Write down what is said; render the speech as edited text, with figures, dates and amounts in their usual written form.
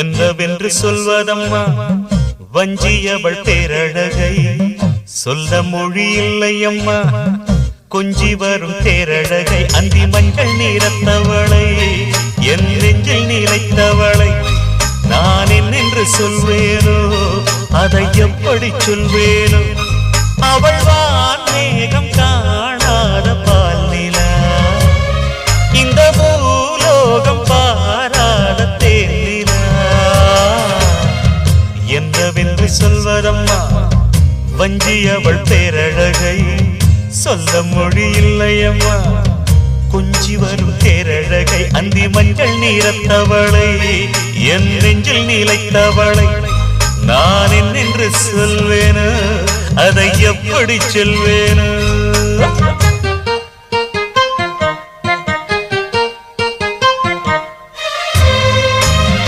என்னவென்று சொல்வதம்மா வஞ்சியவள் பேரழகை சொல்ல மொழி இல்லையம்மா கொஞ்சி வரும் தேரழகை அந்தி மஞ்சள் நீரத்தவளை என் நெஞ்சில் நிலைத்தவளை நான் என்னென்று சொல்வேனோ அதை எப்படி சொல்வேனோ அவள் வான் மேகம் காணாத பால் நிலா இந்த பூலோகம் பாராத தேனிலா என்னவென்று சொல்வதம்மா வஞ்சியவள் பேரழகை சொல்ல மொழி இல்லையம்மா கொஞ்சி வரும் தேரழகை அந்தி மஞ்சள் நீரத்தவளை என் நெஞ்சில் நிலைத்தவளை நான் என்னென்று சொல்வேனோ அதை எப்படி சொல்வேனோ